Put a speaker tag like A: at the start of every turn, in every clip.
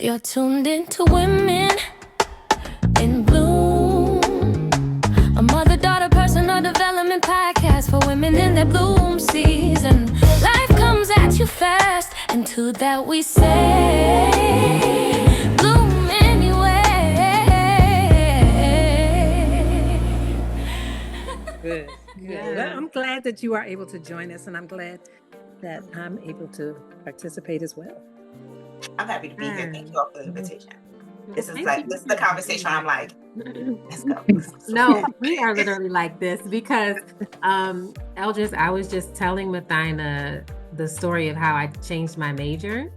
A: You're tuned into Women in Bloom, a mother-daughter personal development podcast for women in their bloom season. Life comes at you fast, and to that we say, bloom anyway.
B: Good.
C: Yeah.
B: Well, I'm glad that you are able to join us, and I'm glad that I'm able to participate as well.
C: I'm happy to be here. Thank you all for the invitation. This is
D: Thank
C: this is the conversation I'm like, let's go.
D: No, we are literally like this because Eldris, I was just telling Mothyna the story of how I changed my major.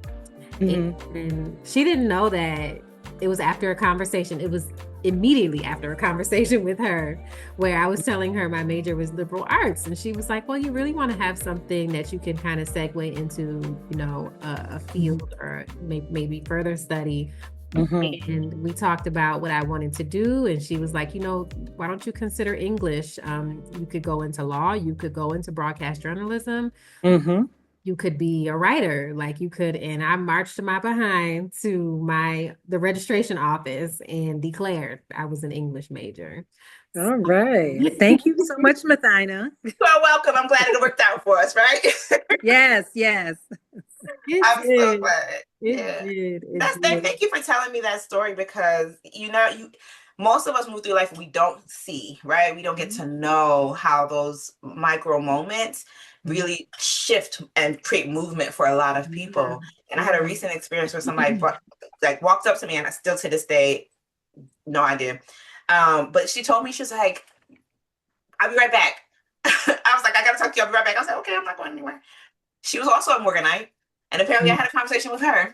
D: And she didn't know that it was after a conversation. It was immediately after a conversation with her where I was telling her my major was liberal arts. And she was like, well, you really want to have something that you can kind of segue into, you know, a field or maybe further study. And we talked about what I wanted to do. And she was like, you know, why don't you consider English? You could go into law, you could go into broadcast journalism. You could be a writer, like you could. And I marched my behind to the registration office and declared I was an English major.
B: All right. Thank you so much, Mothyna.
C: You are welcome. I'm glad it worked out for us, right?
B: Yes.
C: I'm so glad.
D: It did.
C: Thank you for telling me that story because most of us move through life and we don't see, right? We don't get to know how those micro moments really shift and create movement for a lot of people. And I had a recent experience where somebody walked up to me, and I still to this day, no idea. But she told me, she was like, I'll be right back. I was like, I gotta talk to you, I'll be right back. I was like, okay, I'm not going anywhere. She was also a Morganite. And apparently I had a conversation with her.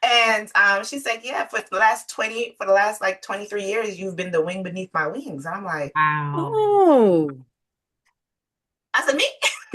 C: And she said, yeah, for the last 23 years, you've been the wing beneath my wings. And I'm like,
D: wow.
B: Oh.
C: I said, me?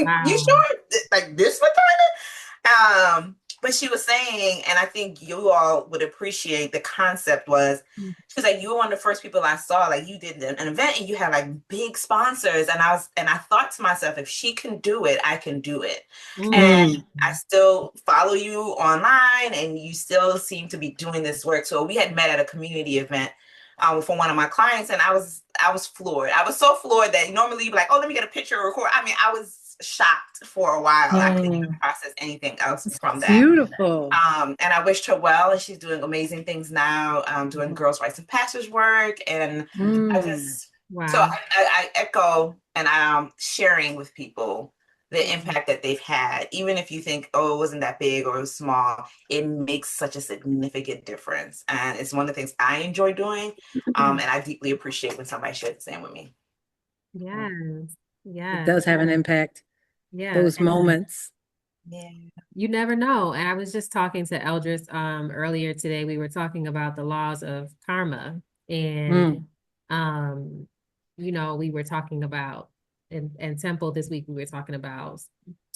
D: Wow.
C: You sure? Like this Mothyna? But she was saying, and I think you all would appreciate the concept was, she was like, you were one of the first people I saw, like you did an event and you had like big sponsors. And I thought to myself, if she can do it, I can do it. And I still follow you online and you still seem to be doing this work. So we had met at a community event for one of my clients, and I was floored. I was so floored that normally you'd be like, oh, let me get a picture or record. I mean, I was shocked for a while. I couldn't even process anything else from that.
B: Beautiful.
C: And I wished her well, and she's doing amazing things now, doing girls' rights and pastors work. And I just, so I echo and I'm sharing with people the impact that they've had. Even if you think, oh, it wasn't that big or it was small, it makes such a significant difference. And it's one of the things I enjoy doing. And I deeply appreciate when somebody shares the same with me.
D: Yes. Yeah.
B: It does have an impact.
D: Yeah.
B: Those moments.
C: Yeah.
D: You never know. And I was just talking to Eldris earlier today. We were talking about the laws of karma. And you know, we were talking about and Temple this week, we were talking about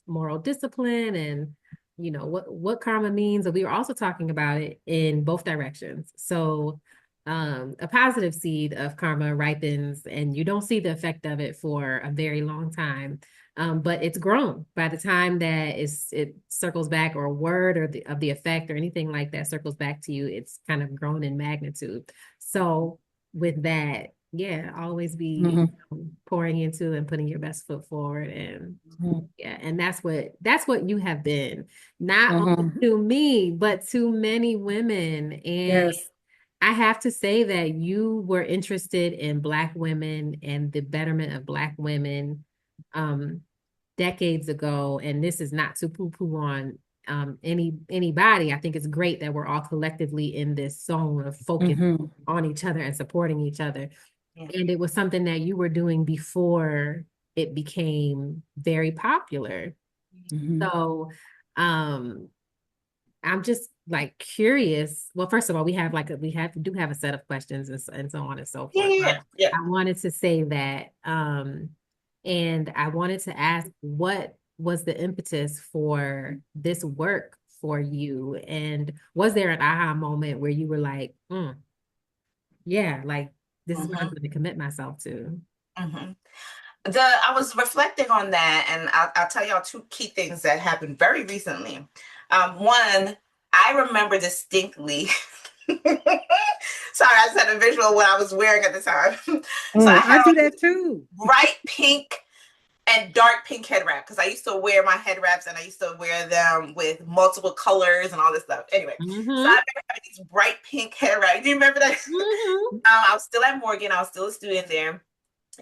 D: moral discipline and, you know, what karma means. But we were also talking about it in both directions. So a positive seed of karma ripens and you don't see the effect of it for a very long time. But it's grown by the time that it circles back, or a word or of the effect or anything like that circles back to you, it's kind of grown in magnitude. So with that, yeah, always be pouring into and putting your best foot forward. And yeah, and that's what you have been, not only to me, but to many women. And I have to say that you were interested in Black women and the betterment of Black women decades ago. And this is not to poo-poo on anybody. I think it's great that we're all collectively in this zone of focus on each other and supporting each other. Yeah. And it was something that you were doing before it became very popular. So I'm just like curious. Well, first of all, we do have a set of questions and so on and so forth.
C: Yeah.
D: I wanted to say that, and I wanted to ask, what was the impetus for this work for you? And was there an aha moment where you were like, yeah, like this is what I'm going to commit myself to?
C: I was reflecting on that, and I'll tell y'all two key things that happened very recently. One, I remember distinctly. Sorry, I just had a visual of what I was wearing at the time. So I had
B: I do
C: on
B: that too.
C: bright pink and dark pink head wrap because I used to wear my head wraps and I used to wear them with multiple colors and all this stuff. Anyway, so I remember having these bright pink head wraps. Do you remember that? I was still at Morgan. I was still a student there.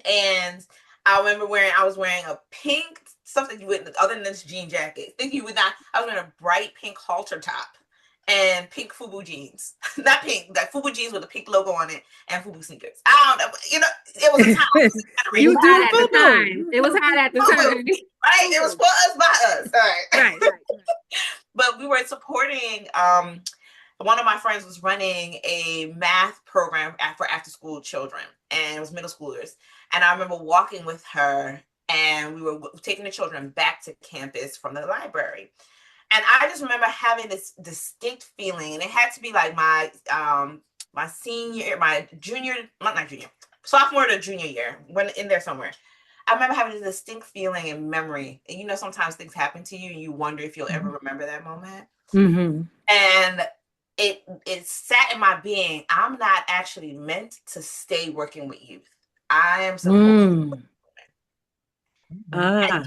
C: And I remember I was wearing a pink, something you wouldn't, other than this jean jacket. Think you would not, I was wearing a bright pink halter top and pink FUBU jeans. Not pink, like FUBU jeans with a pink logo on it and FUBU sneakers. I don't know, it was a time.
D: It was hot at the time. It was hot at the time.
C: Right? It was for us, by us. All right.
B: Right.
C: But we were supporting, one of my friends was running a math program for after school children, and it was middle schoolers. And I remember walking with her, and we were taking the children back to campus from the library. And I just remember having this distinct feeling, and it had to be like my sophomore to junior year, when in there somewhere. I remember having a distinct feeling and memory. And sometimes things happen to you, and you wonder if you'll ever remember that moment. And it sat in my being. I'm not actually meant to stay working with youth. I am supposed to. I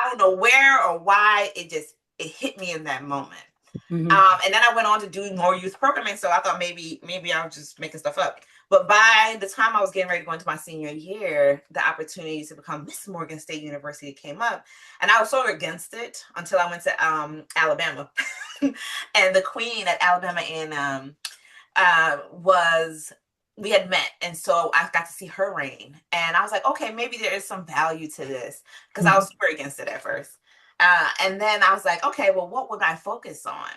C: don't know where or why it hit me in that moment. And then I went on to do more youth programming. So I thought maybe I was just making stuff up. But by the time I was getting ready to go into my senior year, the opportunity to become Miss Morgan State University came up. And I was so against it until I went to Alabama. And the queen at Alabama A&M we had met. And so I got to see her reign. And I was like, okay, maybe there is some value to this, because I was super against it at first. And then I was like, okay, well, what would I focus on?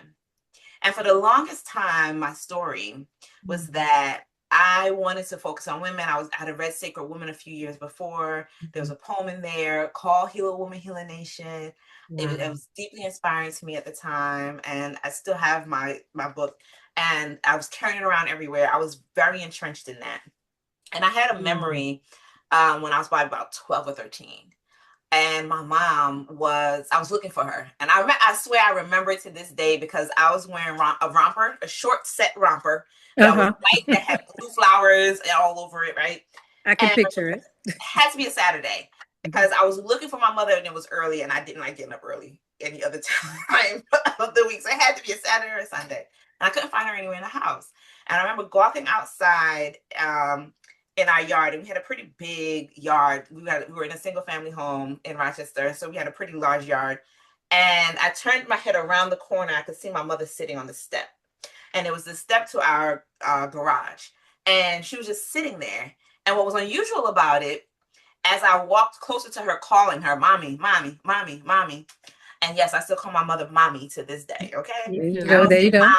C: And for the longest time, my story was that I wanted to focus on women. I had read Sacred Woman a few years before. There was a poem in there called Heal a Woman, Heal a Nation. It was deeply inspiring to me at the time. And I still have my book. And I was carrying it around everywhere. I was very entrenched in that. And I had a memory when I was probably about 12 or 13. And my mom I was looking for her. And I swear I remember it to this day, because I was wearing a romper, a short set romper that was white, that had blue flowers all over it, right?
B: I can picture it.
C: It had to be a Saturday, because I was looking for my mother, and it was early, and I didn't like getting up early any other time of the week. So it had to be a Saturday or a Sunday. And I couldn't find her anywhere in the house. And I remember walking outside in our yard, and we had a pretty big yard. We were in a single family home in Rochester, so we had a pretty large yard. And I turned my head around the corner. I could see my mother sitting on the step, and it was the step to our garage. And she was just sitting there. And what was unusual about it, as I walked closer to her, calling her, "Mommy, mommy, mommy, mommy." And yes, I still call my mother mommy to this day. Okay.
B: There you go.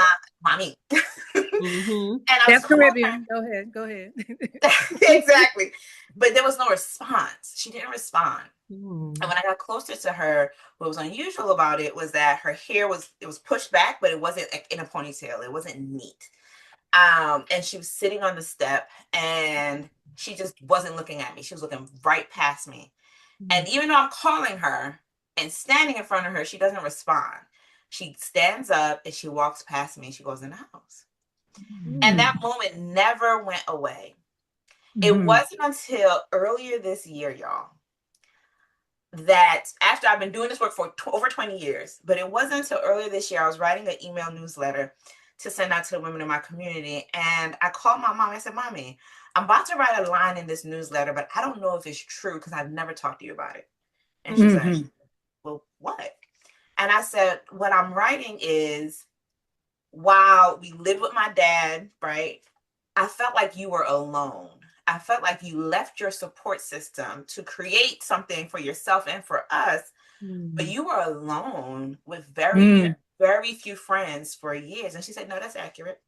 C: Mommy.
B: And that's Caribbean. Go ahead.
C: Exactly. But there was no response. She didn't respond. And when I got closer to her, what was unusual about it was that her hair was pushed back, but it wasn't like in a ponytail. It wasn't neat. And she was sitting on the step, and she just wasn't looking at me. She was looking right past me. And even though I'm calling her and standing in front of her, she doesn't respond. She stands up and she walks past me, and she goes in the house. And that moment never went away. It wasn't until earlier this year, y'all, that after I've been doing this work for over 20 years, but it wasn't until earlier this year, I was writing an email newsletter to send out to the women in my community. And I called my mom. I said, "Mommy, I'm about to write a line in this newsletter, but I don't know if it's true, because I've never talked to you about it." And she's like, "Well, what?" And I said, "What I'm writing is, while we lived with my dad, right, I felt like you were alone. I felt like you left your support system to create something for yourself and for us, but you were alone with very, very few friends for years." And she said, "No, that's accurate."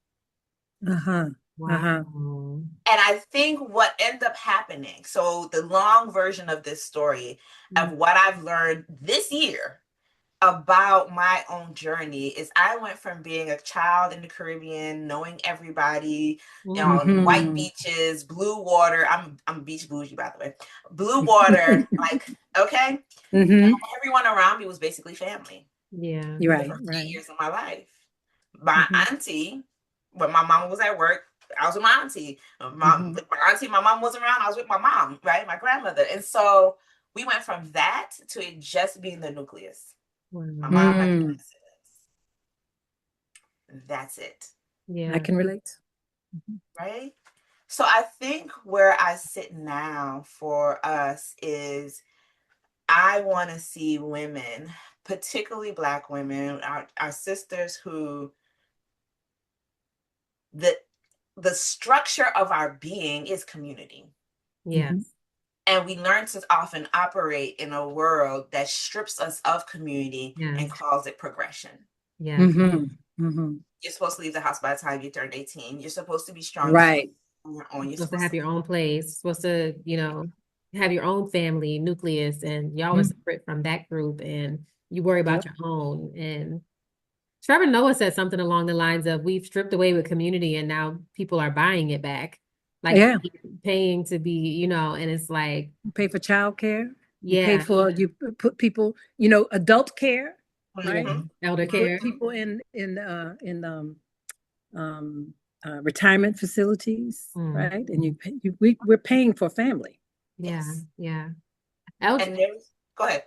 D: Wow.
C: And I think what ended up happening, so the long version of this story of what I've learned this year about my own journey is I went from being a child in the Caribbean, knowing everybody, white beaches, blue water. I'm beach bougie, by the way. Blue water, like, okay. And everyone around me was basically family.
D: Yeah.
B: You're right.
C: For 8 years of my life. My auntie, when my mom was at work, I was with my auntie. My mom wasn't around, I was with my mom, right? My grandmother. And so we went from that to it just being the nucleus. My mom had the that's it.
D: Yeah.
B: I can relate.
C: Right? So I think where I sit now for us is I want to see women, particularly Black women, our sisters who the structure of our being is community.
D: Yes.
C: And we learn to often operate in a world that strips us of community and calls it progression.
D: Yeah.
C: You're supposed to leave the house by the time you turn 18. You're supposed to be strong.
B: Right.
C: On your own. You're
D: supposed to have your own place, supposed to, have your own family nucleus, and y'all are separate from that group, and you worry about your own. And Trevor Noah said something along the lines of, we've stripped away with community and now people are buying it back. Like paying to be, and it's like,
B: you pay for childcare.
D: Yeah.
B: You put people, adult care, right?
D: Elder
B: You
D: care.
B: put people in retirement facilities, right? And we're paying for family.
D: Yeah. Yeah.
C: And go ahead.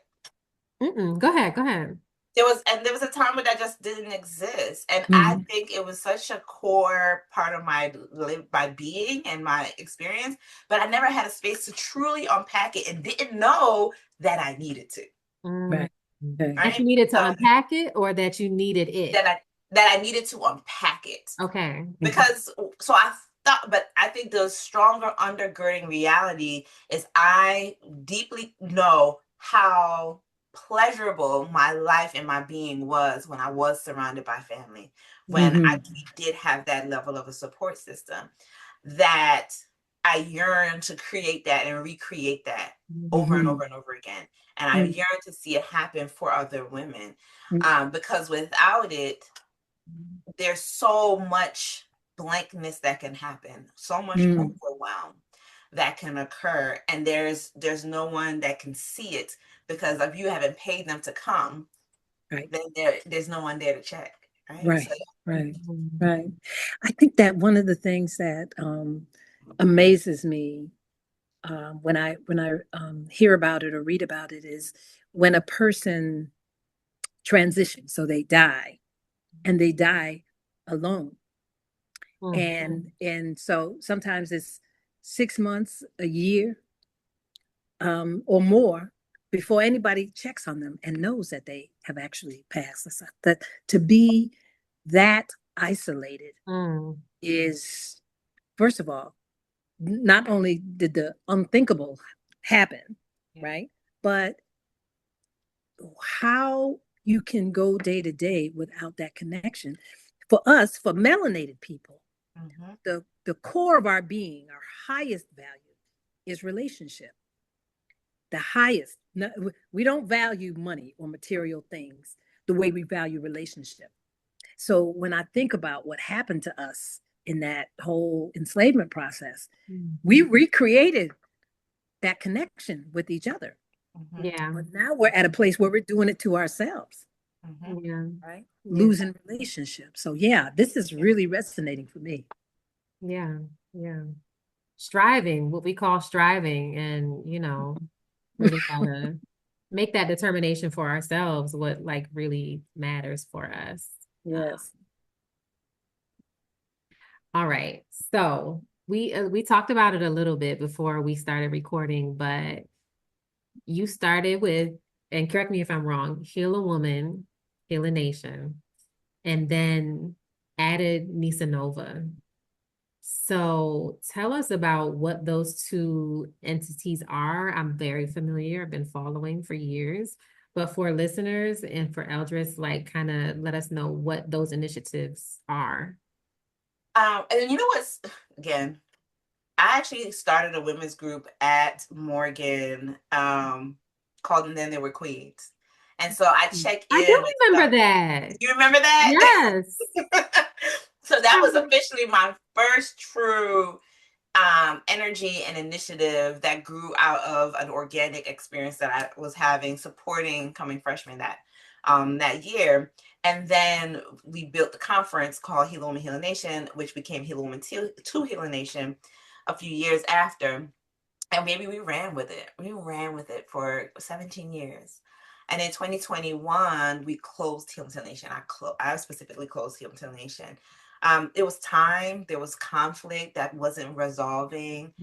D: Go ahead.
C: There was a time where that just didn't exist. And I think it was such a core part of my being and my experience, but I never had a space to truly unpack it and didn't know that I needed to.
B: Right.
D: That you needed to unpack it, or that you needed it?
C: That I needed to unpack it.
D: Okay.
C: Because so I thought, but I think the stronger undergirding reality is I deeply know how pleasurable my life and my being was when I was surrounded by family, when I did have that level of a support system, that I yearn to create that and recreate that over and over and over again. And I yearn to see it happen for other women, because without it, there's so much blankness that can happen, so much overwhelm that can occur, and there's no one that can see it, because if you haven't paid them to come, then there's no one there to check. Right.
B: Right. I think that one of the things that amazes me when I hear about it or read about it is when a person transitions, so they die, and they die alone. And so sometimes it's 6 months, a year, or more before anybody checks on them and knows that they have actually passed. That to be that isolated is, first of all, not only did the unthinkable happen, right? But how you can go day to day without that connection. For us, for melanated people, the core of our being, our highest value, is relationship. The highest. We don't value money or material things the way we value relationship. So when I think about what happened to us in that whole enslavement process, we recreated that connection with each other.
D: Yeah.
B: But now we're at a place where we're doing it to ourselves.
D: Yeah.
B: Right? Losing relationships. So this is really resonating for me.
D: Yeah. Yeah. Striving, what we call striving, and really gotta make that determination for ourselves, what like really matters for us.
B: Yes.
D: All right. So we talked about it a little bit before we started recording, but you started with, and correct me if I'm wrong, Heal a Woman, Heal a Nation, and then added NisaNova. So tell us about what those two entities are. I'm very familiar. I've been following for years. But for listeners and for Eldris, like kind of let us know what those initiatives are.
C: And you know what's, again, I actually started a women's group at Morgan called And Then There Were Queens. And so I check in.
D: I do remember that.
C: You remember that?
D: Yes.
C: So that was officially my first true energy and initiative that grew out of an organic experience that I was having supporting coming freshmen that that year. And then we built the conference called Heal Woman, Heal Nation, which became Heal Woman 2 Heal Nation a few years after. And maybe we ran with it. We ran with it for 17 years. And in 2021, we closed Heal Nation. I specifically closed Heal Nation. It was time. There was conflict that wasn't resolving.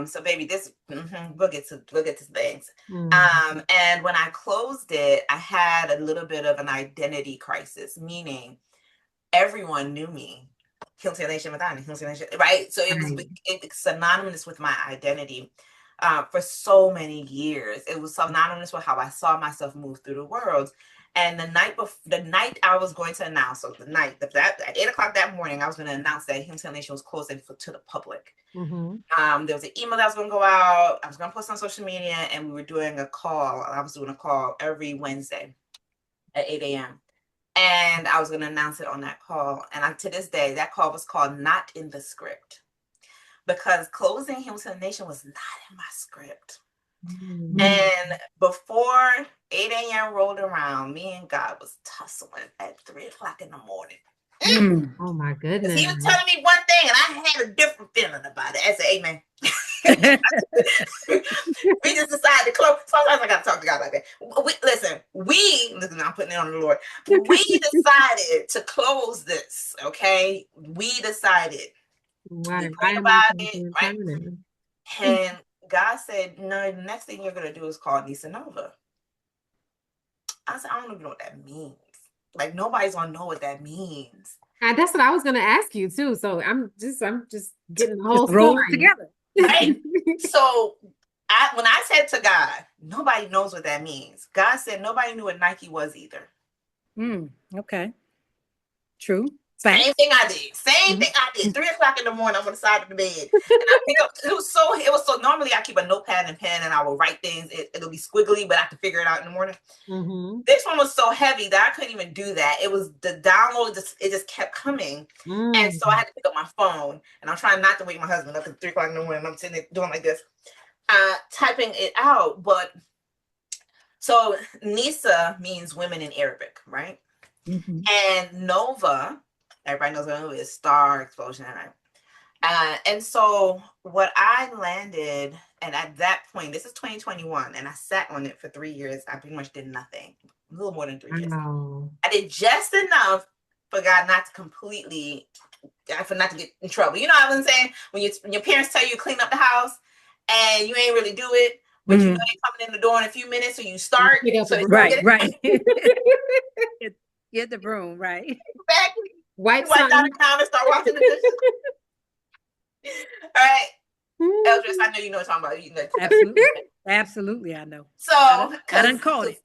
C: So baby, we'll get to things. And when I closed it, I had a little bit of an identity crisis, meaning everyone knew me. Heal Nation, Mothyna, Heal Nation, right? So it's synonymous with my identity. For so many years, it was synonymous with how I saw myself move through the world. And the night I was going to announce, so at 8 o'clock that morning, I was going to announce that Heal Nation was closing to the public. There was an email that was going to go out. I was going to post on social media, and we were doing a call. I was doing a call every Wednesday at 8 a.m. And I was going to announce it on that call. And to this day, that call was called Not in the Script, because closing Heal Nation was not in my script. And before 8 a.m. rolled around, me and God was tussling at 3 o'clock in the morning.
D: Oh my goodness.
C: He was telling me one thing and I had a different feeling about it. I said, amen. We just decided to close. Sometimes I got to talk to God like that. Listen, I'm putting it on the Lord. We decided to close this, okay? We decided.
D: Why?
C: We prayed about it, right? And God said, no, the next thing you're going to do is call NisaNova. I said, I don't even know what that means. Like, nobody's going to know what that means.
D: That's what I was going to ask you too. So I'm just getting the whole
B: roll
D: story
B: together.
C: Right? So when I said to God, nobody knows what that means. God said nobody knew what Nike was either.
B: Okay. True.
C: Same thing I did. Same thing I did. 3 o'clock in the morning, I'm on the side of the bed. And I pick up, it was so normally I keep a notepad and pen and I will write things. It'll be squiggly, but I can figure it out in the morning. This one was so heavy that I couldn't even do that. It was the download, it just kept coming. And so I had to pick up my phone, and I'm trying not to wake my husband up at 3 o'clock in the morning. I'm sitting there doing like this, typing it out. But so Nisa means women in Arabic, right? And Nova, everybody knows what Nova is, star, explosion, right? And so what I landed, and at that point, this is 2021, and I sat on it for 3 years. I pretty much did nothing, a little more than 3 years. I did just enough for God not to get in trouble. You know what I'm saying? When your parents tell you to clean up the house and you ain't really do it, but you know they're coming in the door in a few minutes, so you start.
B: Right. Get the broom, right?
C: Exactly.
D: Wipe
C: down the counter, start washing the dishes. All right. Eldris, I know you know what I'm talking about.
B: Absolutely. Absolutely, I know.
C: So
B: I done caught it.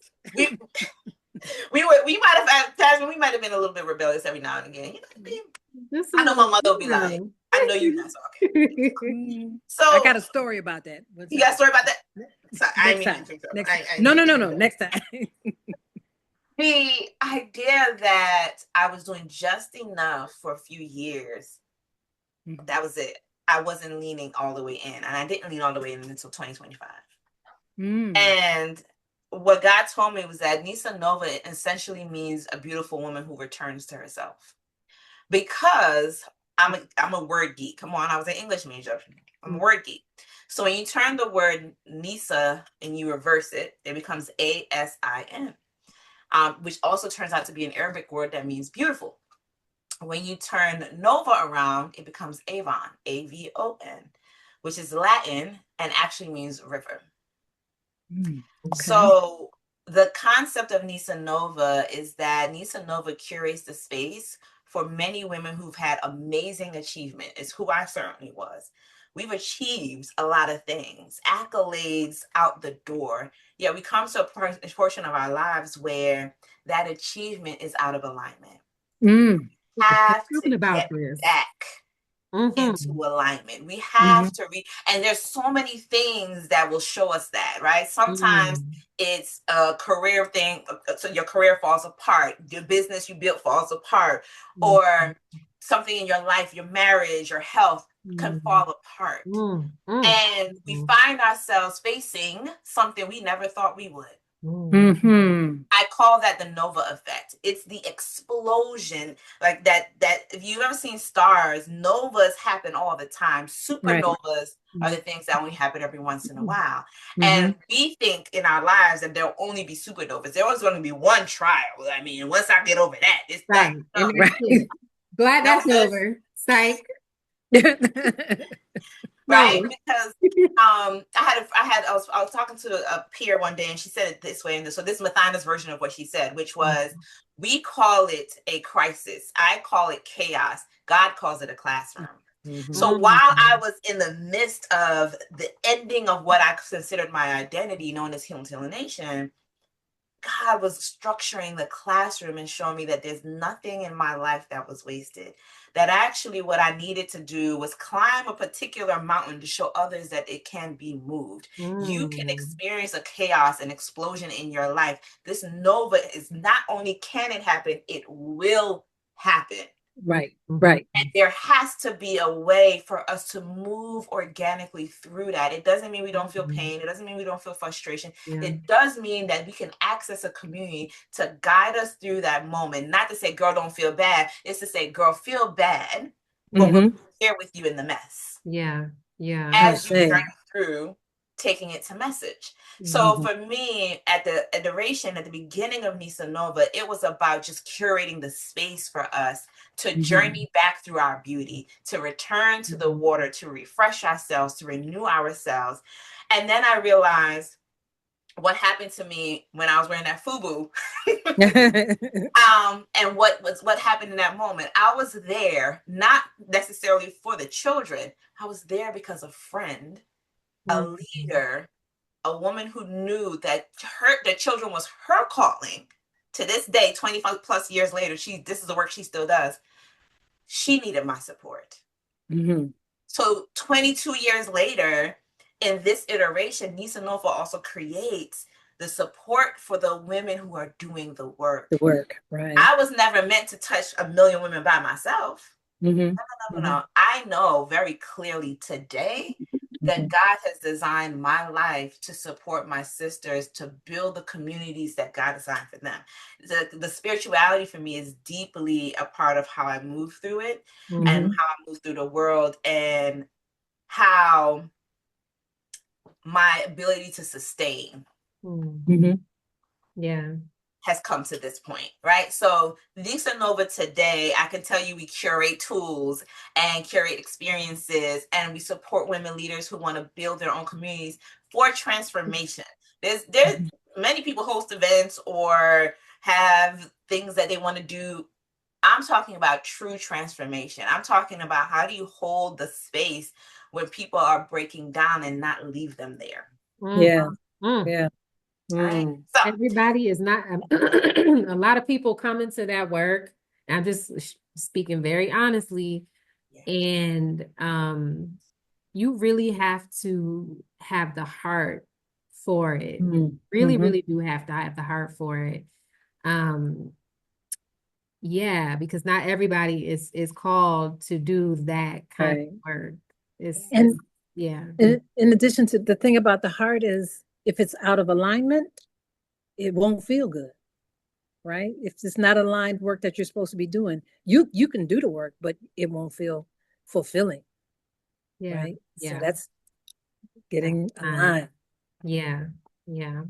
C: We might have had times when we might have been a little bit rebellious every now and again. I know my mother will be like, I know you're not talking. So
B: I got a story about that.
C: You got a story about that? Sorry,
B: next time. No. Next time.
C: The idea that I was doing just enough for a few years, that was it. I wasn't leaning all the way in, and I didn't lean all the way in until 2025. And what God told me was that NisaNova essentially means a beautiful woman who returns to herself. Because I'm a word geek. Come on, I was an English major. I'm a word geek. So when you turn the word Nisa and you reverse it, it becomes ASIN. Which also turns out to be an Arabic word that means beautiful. When you turn Nova around, it becomes Avon, A-V-O-N, which is Latin and actually means river. So the concept of NisaNova is that NisaNova curates the space for many women who've had amazing achievement. It's who I certainly was. We've achieved a lot of things, accolades out the door. Yet we come to a portion of our lives where that achievement is out of alignment. Have to get back into alignment. We have to and there's so many things that will show us that, right? Sometimes it's a career thing, so your career falls apart, your business you built falls apart, or something in your life, your marriage, your health can fall apart. And we find ourselves facing something we never thought we would.
B: Mm-hmm.
C: I call that the Nova effect. It's the explosion, like that. If you've ever seen stars, novas happen all the time. Supernovas are the things that only happen every once in a while. And we think in our lives that there'll only be supernovas. There was going to be one trial. I mean, once I get over that, it's that.
D: And that's it. Glad that's over. Psych.
C: Right? Because I was talking to a peer one day, and she said it this way, and so this is Mothyna's version of what she said, which was, we call it a crisis, I call it chaos, God calls it a classroom. So while I was in the midst of the ending of what I considered my identity, known as Healing Nation, God was structuring the classroom and showing me that there's nothing in my life that was wasted. That actually what I needed to do was climb a particular mountain to show others that it can be moved. You can experience a chaos and explosion in your life. This Nova is not only can it happen, it will happen.
B: Right.
C: And there has to be a way for us to move organically through that. It doesn't mean we don't feel pain. It doesn't mean we don't feel frustration. It does mean that we can access a community to guide us through that moment. Not to say, girl, don't feel bad. It's to say, girl, feel bad, but we're here with you in the mess. As you journey through taking it to message. So for me, at the iteration, at the beginning of NisaNova, it was about just curating the space for us to journey back through our beauty, to return to the water, to refresh ourselves, to renew ourselves. And then I realized what happened to me when I was wearing that FUBU. And what happened in that moment. I was there, not necessarily for the children. I was there because a friend, a leader, a woman who knew that the children was her calling. To this day, 25 plus years later, this is the work she still does. She needed my support. So 22 years later, in this iteration, NisaNova also creates the support for the women who are doing the work.
B: Right.
C: I was never meant to touch 1 million women by myself. No. I know very clearly today that God has designed my life to support my sisters, to build the communities that God designed for them. The spirituality for me is deeply a part of how I move through it and how I move through the world, and how my ability to sustain has come to this point, right? So NisaNova today, I can tell you we curate tools and curate experiences, and we support women leaders who want to build their own communities for transformation. There's many people host events or have things that they want to do. I'm talking about true transformation. I'm talking about how do you hold the space when people are breaking down and not leave them there. Right? So,
D: everybody is not a lot of people come into that work. I'm just speaking very honestly. And you really have to have the heart for it. Really do have to have the heart for it. Because not everybody is called to do that kind of work.
B: In addition to, the thing about the heart is, if it's out of alignment, it won't feel good, right? If it's not aligned work that you're supposed to be doing, you can do the work, but it won't feel fulfilling. Right? So that's getting aligned.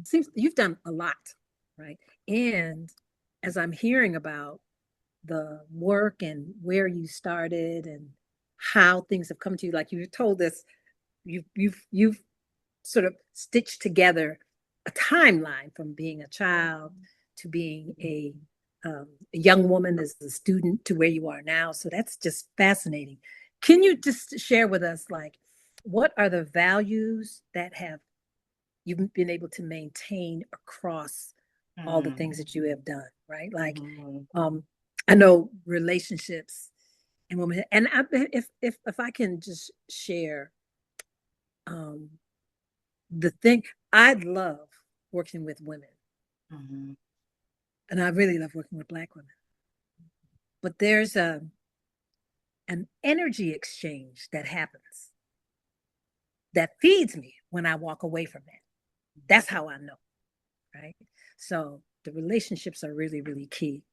B: Seems you've done a lot, right? And as I'm hearing about the work and where you started and how things have come to you, like you told us, you've sort of stitched together a timeline from being a child to being a young woman as a student to where you are now. So that's just fascinating. Can you just share with us, like, what are the values that you've been able to maintain across all the things that you have done, right? Like, I know relationships and women, and if I can just share, the thing, I love working with women, and I really love working with Black women, but there's an energy exchange that happens that feeds me when I walk away from that. That's how I know. right? So the relationships are really, really key.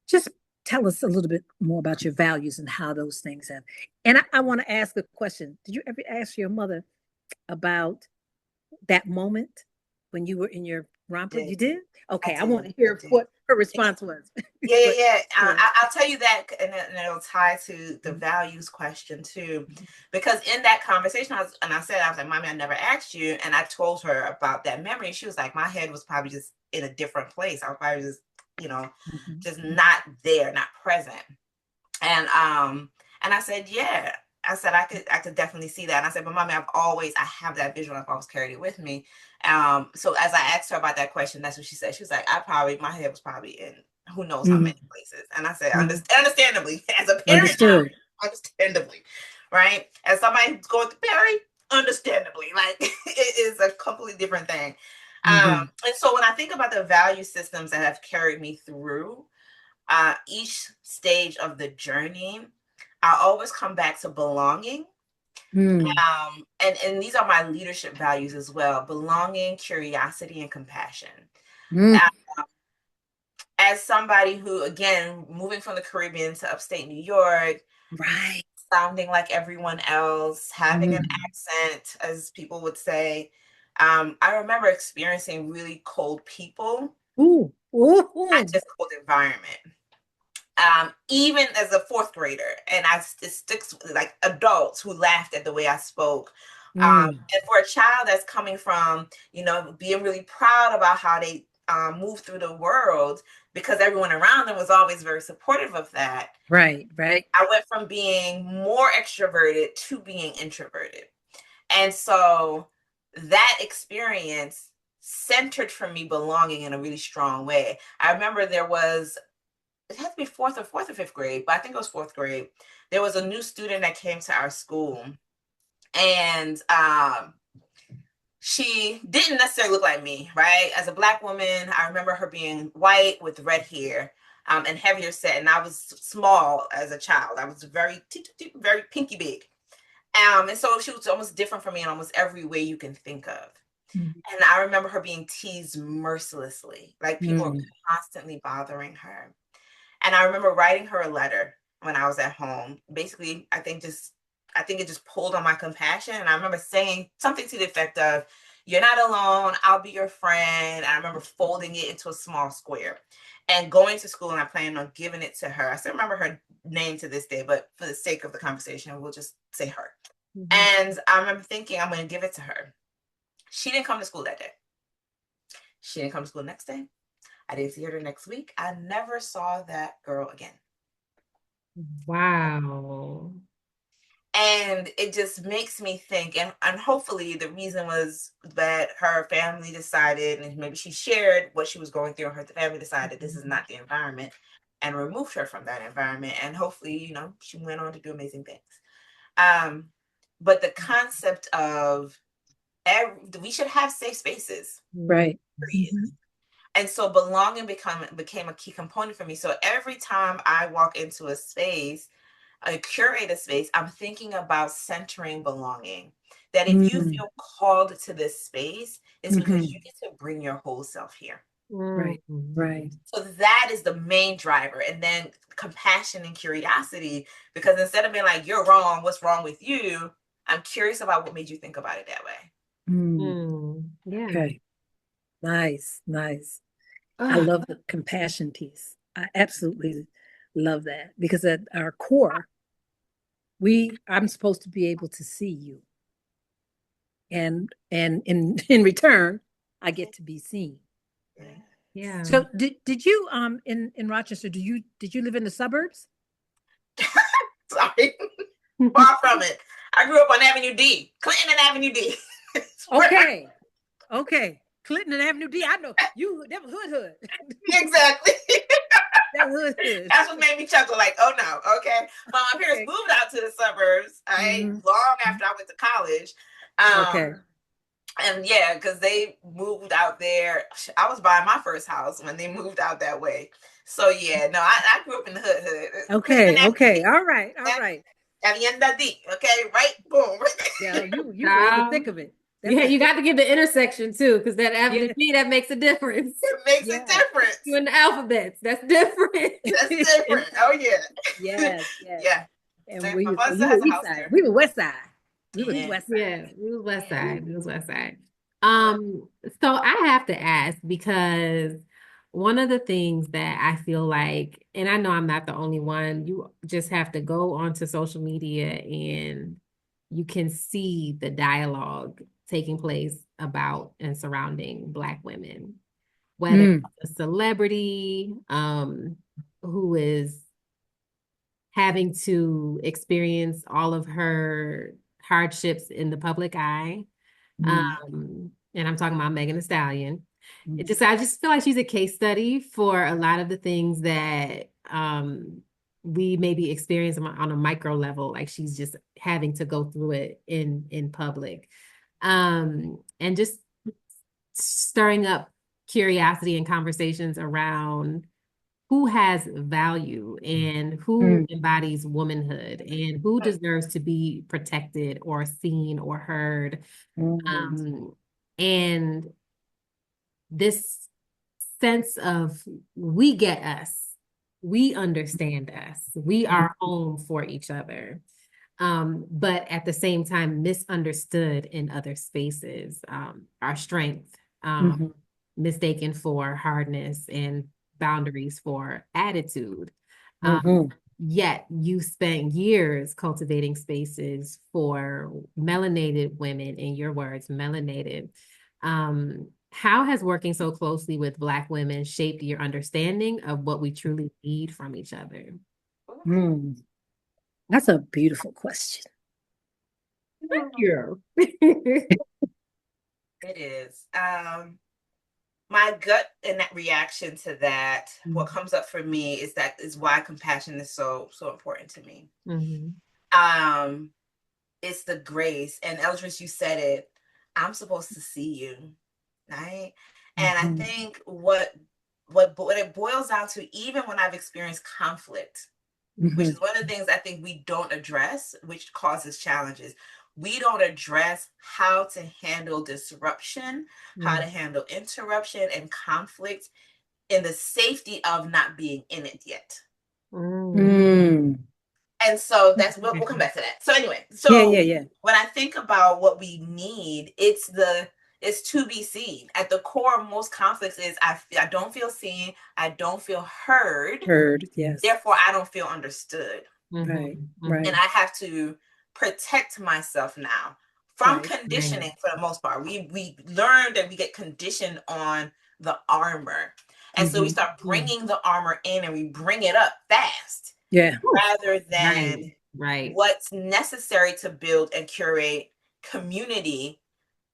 B: Just tell us a little bit more about your values and how those things have. And I want to ask a question. Did you ever ask your mother about that moment when you were in your romper?
C: Did.
B: You did? Okay, I
C: I
B: want
C: did.
B: to hear what her response was.
C: Yeah, yeah,
B: But
C: yeah.
B: sure.
C: I'll tell you that, and it'll tie to the values question too, because in that conversation, I was like, "Mommy, I never asked you," and I told her about that memory. She was like, "My head was probably just in a different place. I was probably just, you know, just not there, not present." And I said, "Yeah." I said, I could definitely see that. And I said, "But Mommy, I have that vision. I've always carried it with me." So as I asked her about that question, that's what she said. She was like, my head was probably in who knows how many places. And I said, understandably, as a parent now,
B: Understood.
C: understandably, right? As somebody who's going through Perry, understandably, like it is a completely different thing. And so when I think about the value systems that have carried me through each stage of the journey, I always come back to belonging. And these are my leadership values as well: belonging, curiosity, and compassion. As somebody who, again, moving from the Caribbean to upstate New York,
B: Right.
C: sounding like everyone else, having an accent, as people would say, I remember experiencing really cold people,
B: Ooh. Ooh.
C: not just cold environment. Even as a fourth grader, and it sticks with, like, adults who laughed at the way I spoke. And for a child that's coming from, being really proud about how they move through the world, because everyone around them was always very supportive of that.
B: Right, right.
C: I went from being more extroverted to being introverted. And so that experience centered for me belonging in a really strong way. I remember it had to be fourth or fifth grade, but I think it was fourth grade. There was a new student that came to our school, and she didn't necessarily look like me, right? As a Black woman, I remember her being white with red hair, and heavier set, and I was small as a child. I was very pinky big. And so she was almost different from me in almost every way you can think of. And I remember her being teased mercilessly, like people were constantly bothering her. And I remember writing her a letter when I was at home. Basically, I think it just pulled on my compassion. And I remember saying something to the effect of, "You're not alone. I'll be your friend." And I remember folding it into a small square and going to school, and I planned on giving it to her. I still remember her name to this day, but for the sake of the conversation, we'll just say her. And I remember thinking, I'm going to give it to her. She didn't come to school that day. She didn't come to school the next day. I didn't see her the next week. I never saw that girl again.
D: Wow.
C: And it just makes me think, and hopefully the reason was that her family decided, and maybe she shared what she was going through, and her family decided this is not the environment and removed her from that environment. And hopefully, she went on to do amazing things. But the concept of we should have safe spaces.
B: Right.
C: And so belonging became a key component for me. So every time I walk into a space, a curated space, I'm thinking about centering belonging. That if you feel called to this space, it's because you get to bring your whole self here.
B: Right. Right.
C: So that is the main driver. And then compassion and curiosity, because instead of being like, "You're wrong, what's wrong with you?" I'm curious about what made you think about it that way.
D: Yeah.
B: Okay. Nice. I love the compassion piece. I absolutely love that, because at our core, I'm supposed to be able to see you. And in return, I get to be seen.
D: Yeah.
B: So did you in Rochester, did you live in the suburbs?
C: Sorry. Far from it. I grew up on Avenue D, Clinton and Avenue D.
B: Okay. Clinton and Avenue D. I know you. That was hood.
C: Exactly.
B: That was hood.
C: That's what made me chuckle. Like, oh no, okay. But my parents moved out to the suburbs. Long after I went to college. And yeah, because they moved out there. I was buying my first house when they moved out that way. So yeah, no, I grew up in the hood.
B: Okay. All right.
C: At the end of the D, okay, right? Boom.
B: Yeah, you were in the thick of it.
D: Yeah, you got to get the intersection too, because that after
B: Yeah.
D: B, that makes a difference.
C: It makes
B: Yeah.
C: a difference.
D: You in the alphabets, that's different.
C: That's different. Oh yeah.
B: Yes, yes.
C: Yeah.
B: And
C: My
B: we,
C: father
B: you
C: has
B: were
C: a
B: east
C: house
B: side.
C: there.
B: We were west side. We were
C: Yeah.
B: west side.
D: Yeah, we was West
C: Yeah.
D: Side. We was West Side. So I have to ask because one of the things that I feel like, and I know I'm not the only one, you just have to go onto social media and you can see the dialogue taking place about and surrounding Black women, whether
B: Mm.
D: it's a celebrity who is having to experience all of her hardships in the public eye. And I'm talking about Megan Thee Stallion. I just feel like she's a case study for a lot of the things that we maybe experience on a micro level, like she's just having to go through it in public. And just stirring up curiosity and conversations around who has value and who embodies womanhood and who deserves to be protected or seen or heard. And this sense of we get us, we understand us, we are home for each other. But at the same time, misunderstood in other spaces, our strength, mistaken for hardness and boundaries for attitude. Yet you spent years cultivating spaces for melanated women, in your words, melanated. How has working so closely with Black women shaped your understanding of what we truly need from each other?
B: That's a beautiful question.
D: Thank you.
C: It is. My gut and that reaction to that, what comes up for me is why compassion is so important to me. It's the grace, and Eldris, you said it. I'm supposed to see you, right? And I think what it boils down to, even when I've experienced conflict, which is one of the things I think we don't address, which causes challenges. We don't address how to handle disruption, how to handle interruption and conflict in the safety of not being in it yet. And so we'll come back to that. So anyway, when I think about what we need, it's to be seen. At the core of most conflicts is I don't feel seen, I don't feel heard.
B: Yes.
C: Therefore, I don't feel understood.
B: Right.
C: And I have to protect myself now from conditioning for the most part. We learned that we get conditioned on the armor. And so we start bringing the armor in and we bring it up fast.
B: Yeah.
C: Rather than what's necessary to build and curate community,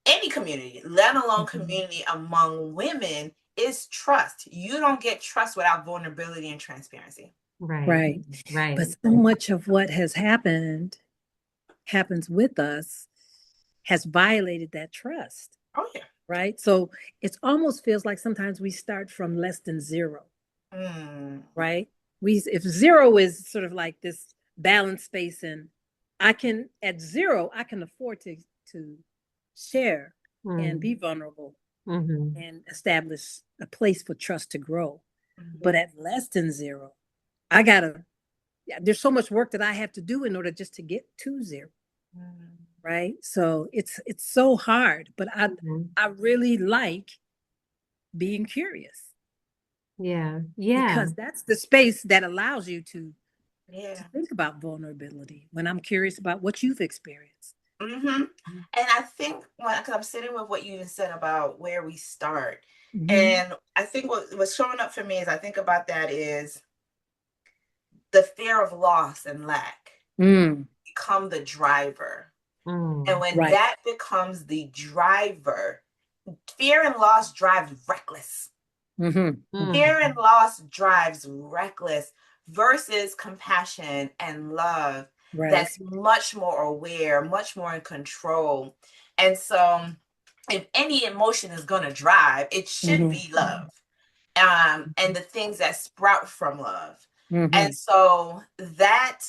C: any community, let alone community among women, is trust. You don't get trust without vulnerability and transparency.
B: Right. But so much of what happens with us has violated that trust.
C: Oh yeah.
B: Right. So it almost feels like sometimes we start from less than zero. Right. If zero is sort of like this balanced space, and at zero, I can afford to share and be vulnerable and establish a place for trust to grow. But at less than zero, there's so much work that I have to do in order just to get to zero. Right. So it's so hard, but I really like being curious.
D: Yeah.
B: Because that's the space that allows you to think about vulnerability when I'm curious about what you've experienced.
C: And I think because I'm sitting with what you just said about where we start. And I think what's showing up for me as I think about that is the fear of loss and lack become the driver. And when that becomes the driver, fear and loss drives reckless. Fear and loss drives reckless versus compassion and love that's much more aware, much more in control. And so if any emotion is going to drive, it should be love and the things that sprout from love. And so that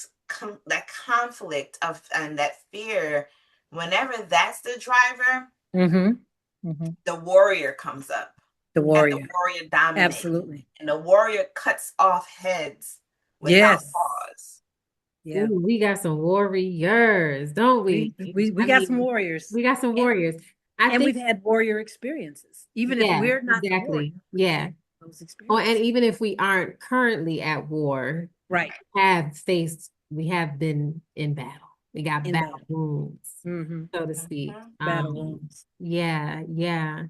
C: conflict and that fear, whenever that's the driver, the warrior comes up.
B: The
C: And
B: warrior.
C: the warrior dominates.
B: Absolutely.
C: And the warrior cuts off heads without
B: Yes.
C: pause.
B: Yeah.
D: Ooh, we got some warriors, don't we?
B: We
D: I
B: got some
D: mean,
B: warriors.
D: we got some warriors. I
B: And
D: think,
B: we've had warrior experiences, even if
D: yeah,
B: we're not the warrior.
D: exactly. Yeah.
B: Those
D: Oh,
B: experiences.
D: and even if we aren't currently at war,
B: Right.
D: we have been in battle. We got
B: In
D: battle
B: battle.
D: wounds,
B: Mm-hmm.
D: so to speak.
B: Battle wounds.
D: Yeah, yeah.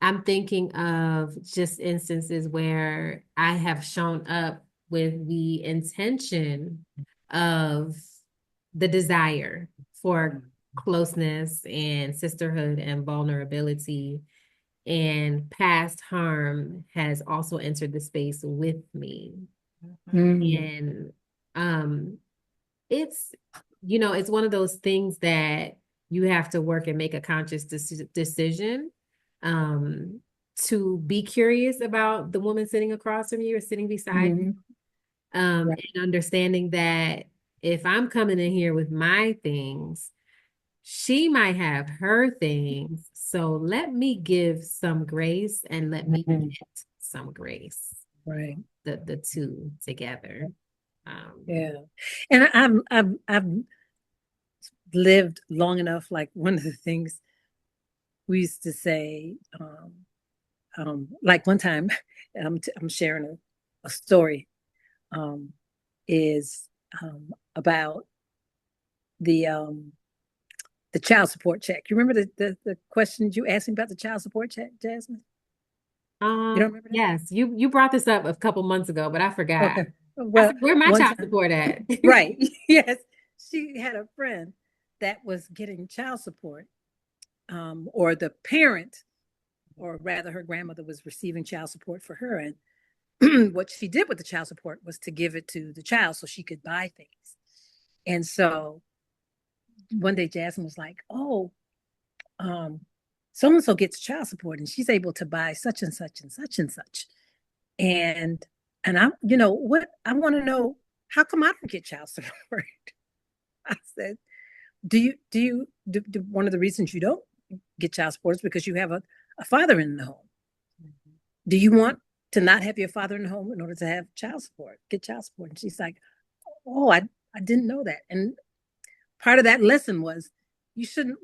D: I'm thinking of just instances where I have shown up with the intention of the desire for closeness and sisterhood and vulnerability, and past harm has also entered the space with me. And it's, it's one of those things that you have to work and make a conscious decision to be curious about the woman sitting across from you or sitting beside you.
B: Right.
D: And understanding that if I'm coming in here with my things, she might have her things. So let me give some grace and let me get some grace.
B: Right.
D: The two together.
B: Yeah. And I've lived long enough. Like one of the things we used to say, like one time, I'm sharing a story, is about the child support check. You remember the questions you asked me about the child support check, Jasmine? You don't remember that?
D: Yes, you brought this up a couple months ago, but I forgot.
B: Okay.
D: I
B: Well,
D: said, where my
B: one
D: child
B: time,
D: support at?
B: right. Yes. She had a friend that was getting child support, or the parent, or rather her grandmother was receiving child support for her. And what she did with the child support was to give it to the child so she could buy things. And so one day Jasmine was like, oh, so and so gets child support and she's able to buy such and such and such and such. And I'm, what I want to know, how come I don't get child support? I said, one of the reasons you don't get child support is because you have a father in the home. Do you want to not have your father in the home in order to have child support, get child support? And she's like, oh, I didn't know that. And part of that lesson was you shouldn't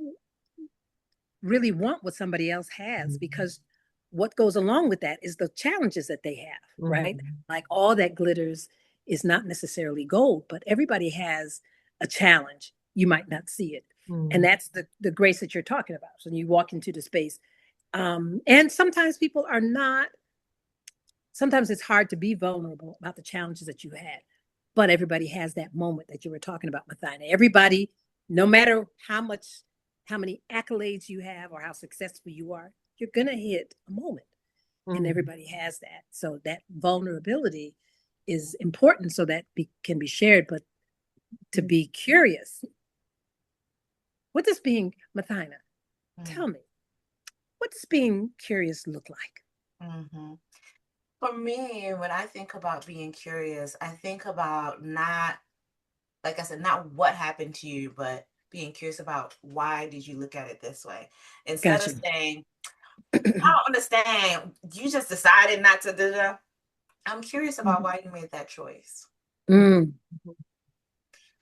B: really want what somebody else has, because what goes along with that is the challenges that they have, right? Like all that glitters is not necessarily gold, but everybody has a challenge. You might not see it. And that's the grace that you're talking about. So when you walk into the space, and sometimes people are not, sometimes it's hard to be vulnerable about the challenges that you had, but everybody has that moment that you were talking about, Mothyna. Everybody, no matter how many accolades you have or how successful you are, you're going to hit a moment. And everybody has that. So that vulnerability is important so that can be shared, but to be curious. What does being, Mothyna, tell me, what does being curious look like?
C: For me, when I think about being curious, I think about not, like I said, not what happened to you, but being curious about why did you look at it this way? Instead of saying, I don't understand, you just decided not to do that. I'm curious about why you made that choice.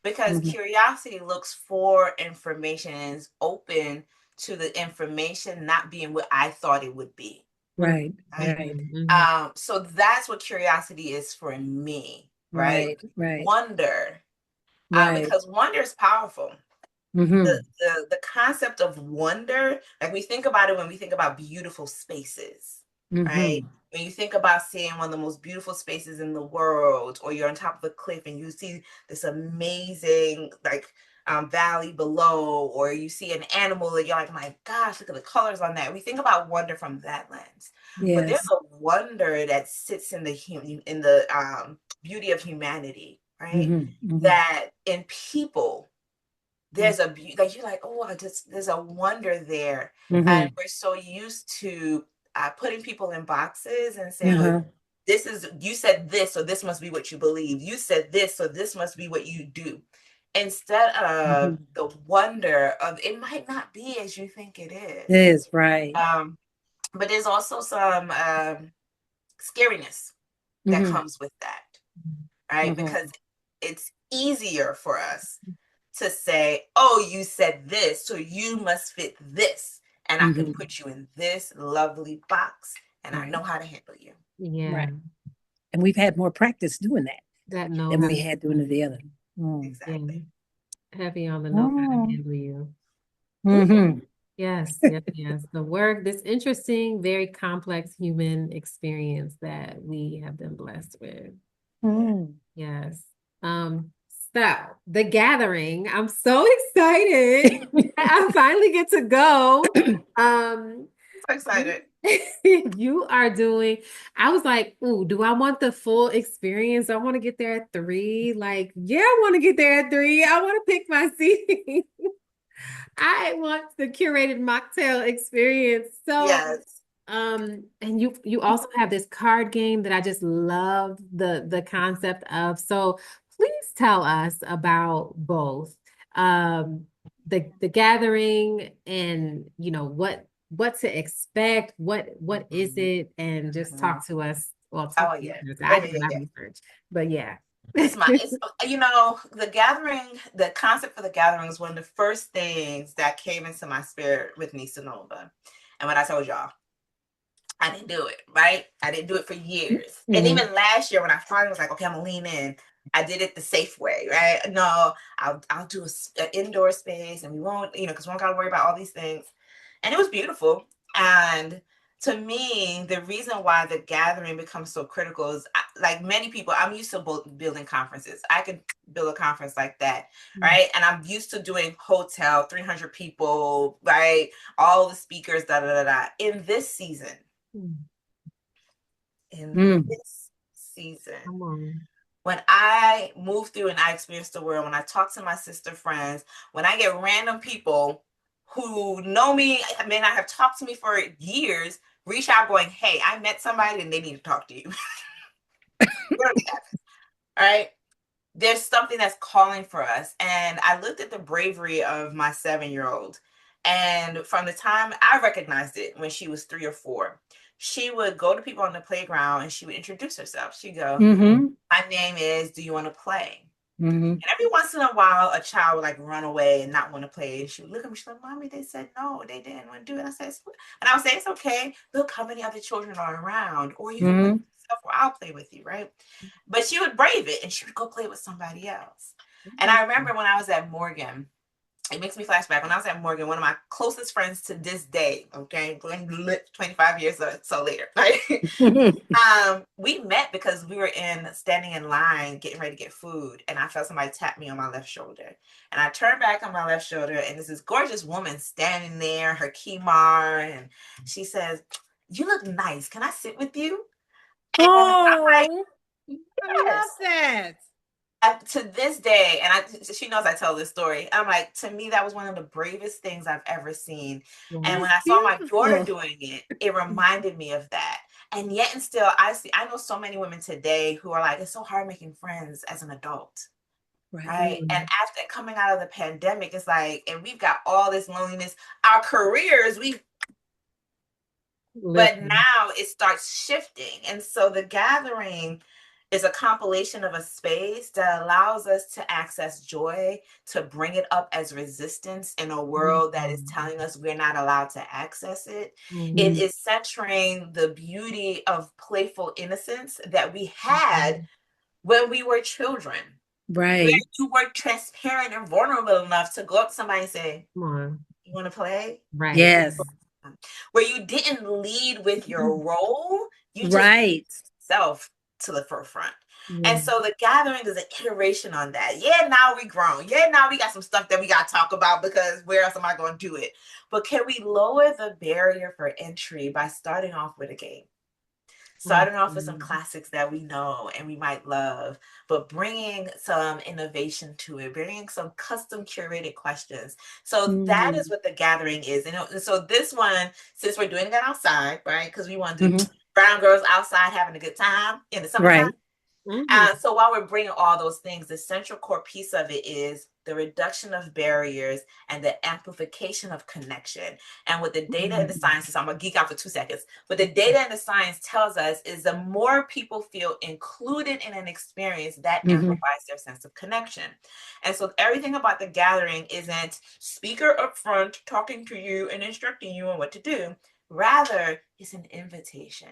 C: Because curiosity looks for information and is open to the information not being what I thought it would be.
B: Right.
C: So that's what curiosity is for me, right? Wonder. Because wonder is powerful. The concept of wonder, like we think about it when we think about beautiful spaces, right? When you think about seeing one of the most beautiful spaces in the world, or you're on top of a cliff and you see this amazing valley below, or you see an animal that you're like, my gosh, look at the colors on that. We think about wonder from that lens. But there's a wonder that sits in the beauty of humanity, right? That in people, there's a beauty, like you're like, oh, there's a wonder there. And we're so used to putting people in boxes and saying, you said this, so this must be what you believe. You said this, so this must be what you do. instead of
B: Mhm.
C: the wonder of it might not be as you think it is.
B: It is, right.
C: But there's also some scariness that
B: Mhm.
C: comes with that, right?
B: Mhm.
C: Because it's easier for us to say, oh, you said this, so you must fit this, and I can
B: Mhm.
C: put you in this lovely box, and I
B: Right.
C: know how to handle you.
D: Yeah.
B: Right. And we've had more practice doing that
D: That
B: than
D: knows.
B: we had doing the other. Mm.
C: Exactly.
D: Heavy on the know how to
B: Mm.
D: handle you.
B: Mhm.
D: Yes, yes, yes. The work, this interesting, very complex human experience that we have been blessed with.
B: Mm.
D: Yes. So the gathering, I'm so excited. I finally get to go.
C: So excited.
D: You are doing, I was like, ooh, do I want the full experience? I want to get there at 3. Like, yeah, I want to get there at 3. I want to pick my seat. I want the curated mocktail experience. So,
C: Yes.
D: and you also have this card game that I just love the concept of. So please tell us about both. The gathering and what to expect, what is it, and just talk to us. Well, talk
C: Oh
D: to
C: yeah.
D: us.
C: Oh
D: I
C: yeah,
D: did
C: yeah,
D: my
C: yeah.
D: research, but yeah.
C: It's the gathering, the concept for the gathering was one of the first things that came into my spirit with NisaNova. And when I told y'all, I didn't do it, right? I didn't do it for years. And
B: Mhm.
C: even last year when I finally was like, okay, I'm gonna lean in, I did it the safe way, right? No, I'll do an indoor space and we won't, because we don't gotta worry about all these things. And it was beautiful. And to me, the reason why the gathering becomes so critical is like many people, I'm used to building conferences. I can build a conference like that, right? And I'm used to doing hotel, 300 people, right? All the speakers, da da da da. In this season,
B: Mm.
D: Come on.
C: when I move through and I experience the world, when I talk to my sister friends, when I get random people who know me, may not have talked to me for years, reach out going, hey, I met somebody and they need to talk to you. All right. There's something that's calling for us. And I looked at the bravery of my 7-year-old. And from the time I recognized it when she was 3 or 4, she would go to people on the playground and she would introduce herself. She'd go,
B: Mhm.
C: my name is, do you want to play?
B: Mhm.
C: And every once in a while, a child would like run away and not want to play. And she would look at me, she's like, Mommy, they said no, they didn't want to do it. And I would say, it's okay. Look how many other children are around. Or you can play with
B: Mhm.
C: yourself, or I'll play with you, right? But she would brave it and she would go play with somebody else. And I remember when I was at Morgan, it makes me flashback. When I was at Morgan, one of my closest friends to this day, okay, 25 years or so later, right? We met because we were standing in line getting ready to get food, and I felt somebody tap me on my left shoulder. And I turned back on my left shoulder, and there's this gorgeous woman standing there, her kimar, and she says, you look nice. Can I sit with you? And I'm like,
B: Oh, I love
C: yes.
B: that.
C: And to this day, and she knows I tell this story, I'm like, to me, that was one of the bravest things I've ever seen. And when I
B: That's
C: saw my daughter
B: beautiful.
C: doing it, it reminded me of that. And yet and still, I know so many women today who are like, it's so hard making friends as an adult.
B: Right.
C: Right. And after coming out of the pandemic, it's like, and we've got all this loneliness, our careers, but
D: Listen.
C: now it starts shifting. And so the gathering is a compilation of a space that allows us to access joy, to bring it up as resistance in a world that is telling us we're not allowed to access it. It is centering the beauty of playful innocence that we had when we were children, where
B: Right.
C: you were transparent and vulnerable enough to go up to somebody and say,
D: Come on.
C: you want to play?
D: Right.
B: Yes.
C: Where you didn't lead with your role, you just
B: Right.
C: self to the forefront.
D: Yeah.
C: And so the gathering is an iteration on that. Yeah, now we grown. Yeah, now we got some stuff that we got to talk about because where else am I going to do it? But can we lower the barrier for entry by starting off with a game? Starting off with some classics that we know and we might love, but bringing some innovation to it, bringing some custom curated questions. So that is what the gathering is. And so this one, since we're doing that outside, right? Because we want to do brown girls outside having a good time in the summertime.
B: Right.
C: So while we're bringing all those things, the central core piece of it is the reduction of barriers, and the amplification of connection. And what the data and the science is, I'm gonna geek out for 2 seconds. What the data and the science tells us is the more people feel included in an experience, that amplifies their sense of connection. And so everything about the gathering isn't speaker up front talking to you and instructing you on what to do. Rather, it's an invitation.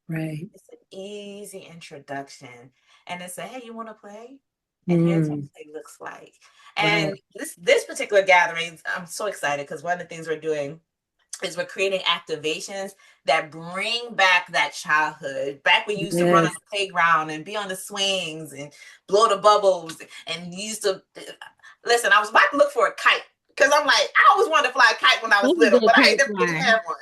B: Right.
C: It's an easy introduction. And it's a, hey, you want to play? And here's what play looks like. And this particular gathering, I'm so excited because one of the things we're doing is we're creating activations that bring back that childhood, back when you used to run on the playground and be on the swings and blow the bubbles and you used to listen. I was about to look for a kite because I'm like, I always wanted to fly a kite when I was little, but I ended up getting have one.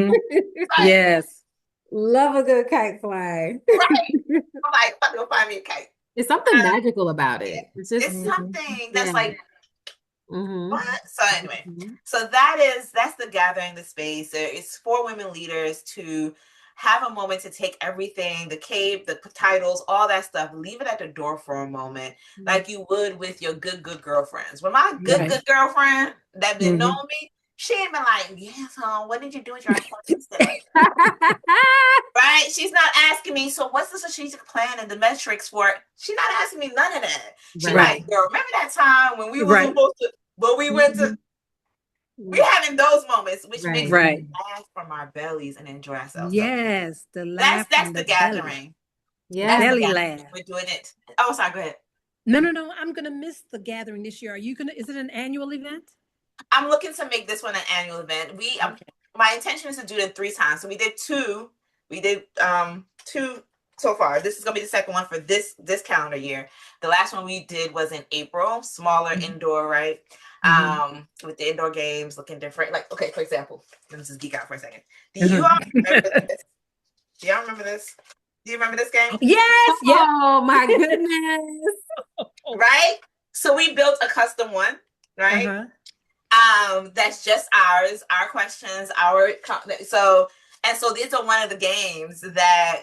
B: Right? Yes.
D: Love a good kite fly.
C: Right. I'm like, I'm gonna go find me a kite.
D: It's something magical about it. It's just
C: something that's like what? So anyway,
D: Mhm.
C: so that's the gathering, the space. It's for women leaders to have a moment to take everything, the cape, the titles, all that stuff, leave it at the door for a moment, like you would with your good girlfriends. When my good girlfriend that been knowing me, she ain't been like, yes, what did you do with your appointments today? Right? She's not asking me, so what's the strategic plan and the metrics for it? She's not asking me none of that. She's like, girl, remember that time when we were supposed to, but we went to, we're having those moments, which makes us laugh from our bellies and enjoy ourselves.
B: Yes,
C: so
B: the laugh.
C: That's the gathering.
B: Yeah, belly laugh.
C: We're doing it. Oh, sorry, go ahead.
B: No, I'm gonna miss the gathering this year. Are you gonna? Is it an annual event?
C: I'm looking to make this one an annual event. My intention is to do it in 3 times. So we did 2. We did 2 so far. This is gonna be the second one for this calendar year. The last one we did was in April, smaller indoor, right? With the indoor games looking different. Like, okay, for example, let me just geek out for a second. Do you all remember this? Do y'all remember this? Do you remember this game?
B: Yes.
D: Oh my goodness.
C: Right? So we built a custom one, right? That's just ours, our questions, so these are one of the games that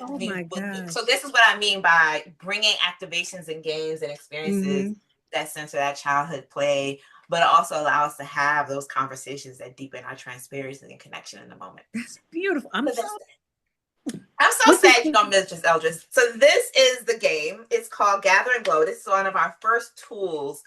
C: so this is what I mean by bringing activations and games and experiences that center that childhood play, but also allow us to have those conversations that deepen our transparency and connection in the moment.
B: That's beautiful. I'm
C: so sad you're gonna miss just Eldris. So this is the game. It's called Gather and Glow. This is one of our first tools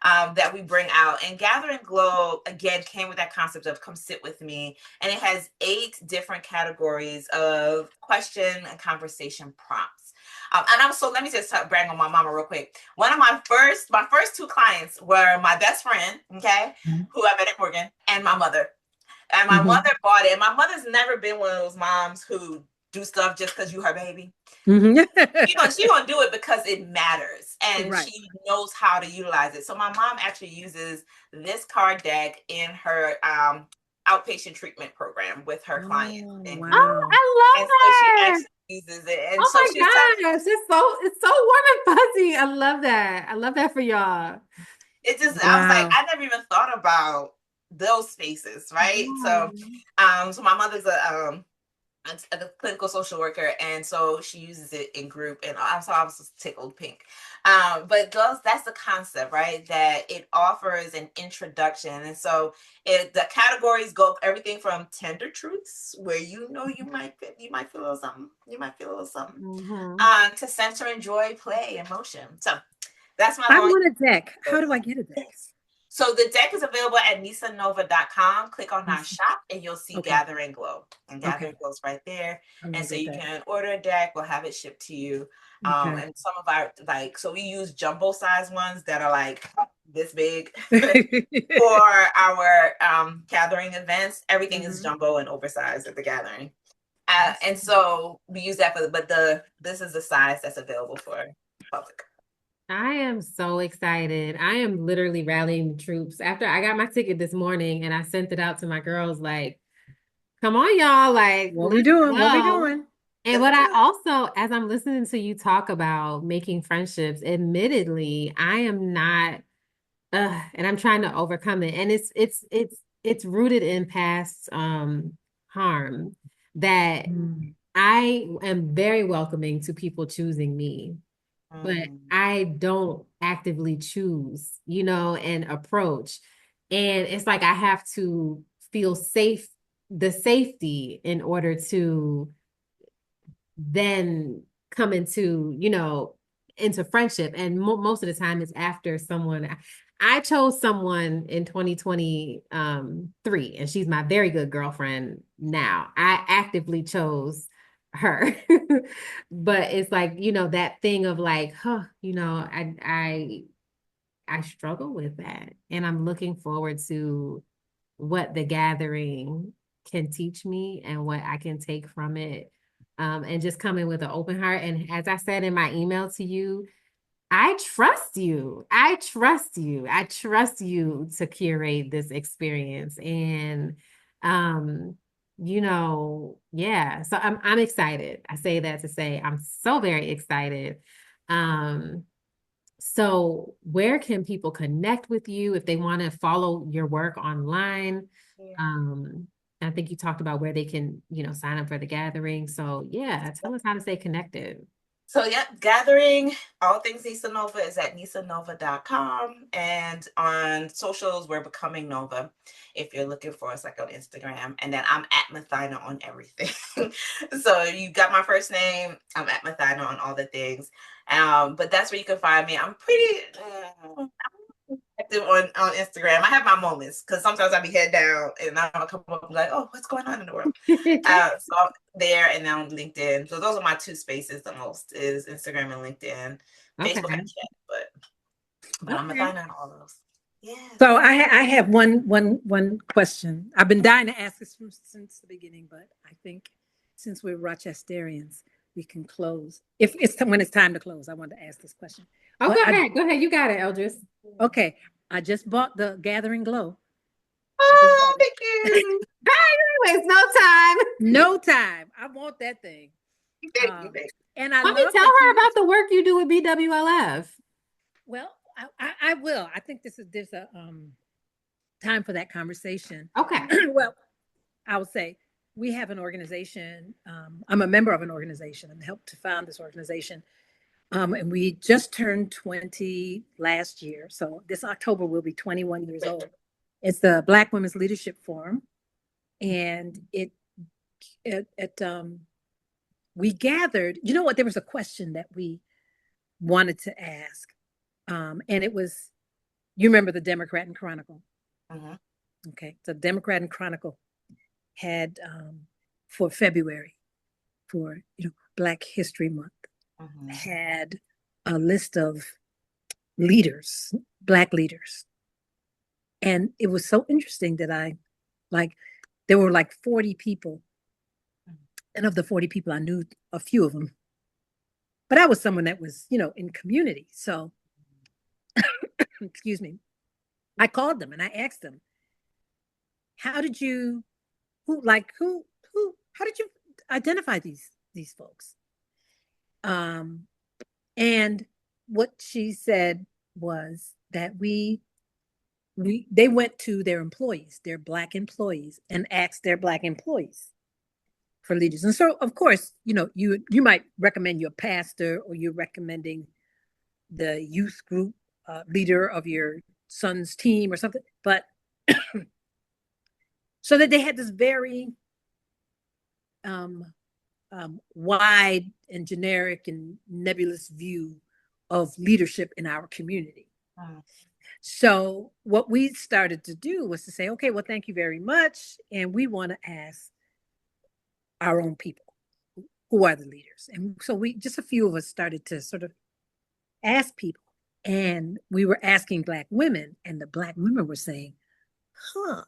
C: that we bring out. And Gather and Glow, again, came with that concept of come sit with me. And it has 8 different categories of question and conversation prompts. Let me just brag on my mama real quick. One of my first 2 clients were my best friend, okay, who I met at Morgan, and my mother. And my mother bought it. And my mother's never been one of those moms who do stuff just because you her baby. She gonna do it because it matters and she knows how to utilize it. So my mom actually uses this card deck in her outpatient treatment program with her clients.
D: Oh, I love that.
C: So she actually uses it. And
D: oh my gosh, it's so warm and fuzzy. I love that. I love that for y'all.
C: It just I was like, I never even thought about those spaces, right? So my mother's a clinical social worker, and so she uses it in group, and I was tickled pink. But that's the concept, right? That it offers an introduction, and so the categories go everything from tender truths, where you might feel a little something, to center and joy, play, emotion. So that's my.
B: I want a deck. How do I get a deck?
C: So the deck is available at NisaNova.com. Click on our shop and you'll see Gather and Glow. And Gather and Glow is right there. And so you can order a deck, we'll have it shipped to you. And some of our, so we use jumbo size ones that are like this big for our gathering events. Everything is jumbo and oversized at the gathering. And so we use that this is the size that's available for public.
D: I am so excited. I am literally rallying the troops. After I got my ticket this morning and I sent it out to my girls, like, come on, y'all. Like,
B: what we doing?
D: And what I also, as I'm listening to you talk about making friendships, admittedly, I am not, and I'm trying to overcome it. And it's rooted in past harm that I am very welcoming to people choosing me. But I don't actively choose, you know, and approach. And it's like I have to feel safe, the safety in order to then come into, you know, into friendship. And most of the time it's after someone. I chose someone in 2023, and she's my very good girlfriend now. I actively chose her. But it's like, you know, that thing of like, huh, you know, I struggle with that. And I'm looking forward to what the gathering can teach me and what I can take from it. And just come in with an open heart. And as I said in my email to you, I trust you. I trust you. I trust you to curate this experience. And you know, yeah. So I'm excited. I say that to say I'm so very excited. Um, so where can people connect with you if they want to follow your work online?
C: Yeah.
D: I think you talked about where they can, you know, sign up for the gathering. So yeah, tell us how to stay connected.
C: So gathering, all things NisaNova is at NisaNova.com, and on socials we're Becoming Nova if you're looking for us, like on Instagram, and then I'm at Mothyna on everything. So you got my first name, I'm at Mothyna on all the things, but that's where you can find me. I'm pretty active on Instagram. I have my moments because sometimes I'll be head down and I'll come up and like, oh, what's going on in the world? So I'm there, and then on LinkedIn. So those are my two spaces the most, is Instagram and LinkedIn.
D: Okay.
C: Facebook I check, but I'm
D: Okay.
C: on all those. Yeah.
B: So I have one question. I've been dying to ask this since the beginning, but I think since we're Rochesterians, we can close. If it's when it's time to close, I wanted to ask this question.
D: Oh,
B: But
D: go ahead. Go ahead. You got it, Eldris.
B: Okay, I just bought the Gathering Glow.
C: Oh, thank you.
D: Anyways, no time.
B: No time. I want that thing.
C: Thank you.
B: And I
D: Let me
B: love
D: tell
B: that
D: her
B: you,
D: about the work you do with BWLF.
B: well, I will. I think there's a time for that conversation.
D: Okay.
B: Well, I would say we have an organization. I'm a member of an organization and helped to found this organization. And we just turned 20 last year. So this October we'll be 21 years old. It's the Black Women's Leadership Forum. And we gathered, you know what, there was a question that we wanted to ask. And it was, you remember the Democrat and Chronicle?
C: Uh-huh.
B: Okay. So Democrat and Chronicle had for February, for Black History Month, had a list of leaders, Black leaders. And it was so interesting that there were like 40 people. And of the 40 people, I knew a few of them. But I was someone that was, in community. So, excuse me, I called them and I asked them, how did you identify these folks? And what she said was that they went to their employees, their Black employees, and asked their Black employees for leaders. And so, of course, you might recommend your pastor, or you're recommending the youth group leader of your son's team or something. But so that they had this very wide and generic and nebulous view of leadership in our community. So what we started to do was to say, okay, well, thank you very much. And we want to ask our own people, who are the leaders? And so just a few of us started to sort of ask people. And we were asking Black women, and the Black women were saying, well,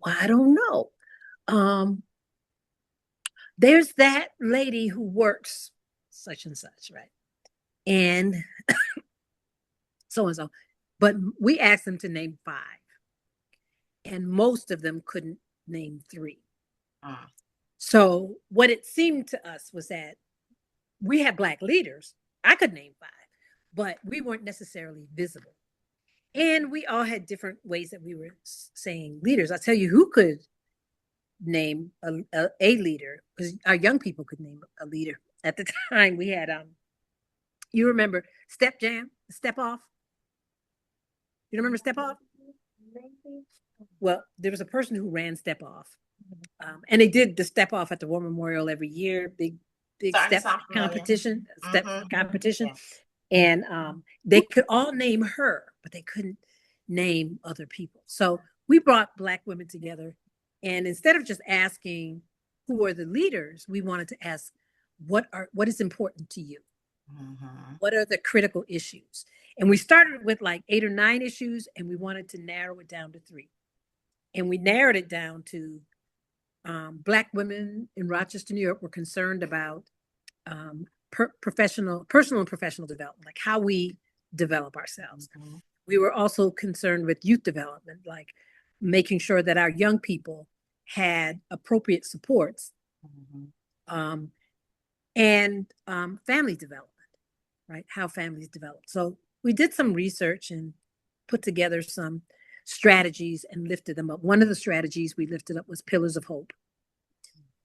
B: I don't know. There's that lady who works such and such, right? And so and so. But we asked them to name 5. And most of them couldn't name 3. So what it seemed to us was that we had Black leaders. I could name 5, but we weren't necessarily visible. And we all had different ways that we were saying leaders. I'll tell you who could name a leader, because our young people could name a leader. At the time we had, you remember Step Jam, Step Off. You remember Step Off? Well, there was a person who ran Step Off, and they did the Step Off at the War Memorial every year. Big
C: Starting to
B: step
C: sound familiar.
B: competition, step competition,
C: Yeah.
B: and they could all name her, but they couldn't name other people. So we brought Black women together, and instead of just asking who are the leaders, we wanted to ask what is important to you. What are the critical issues? And we started with like 8 or 9 issues, and we wanted to narrow it down to 3. And we narrowed it down to Black women in Rochester, New York were concerned about personal and professional development, like how we develop ourselves. We were also concerned with youth development, like making sure that our young people had appropriate supports, and family development, right? How families develop. So we did some research and put together some strategies and lifted them up. One of the strategies we lifted up was Pillars of Hope.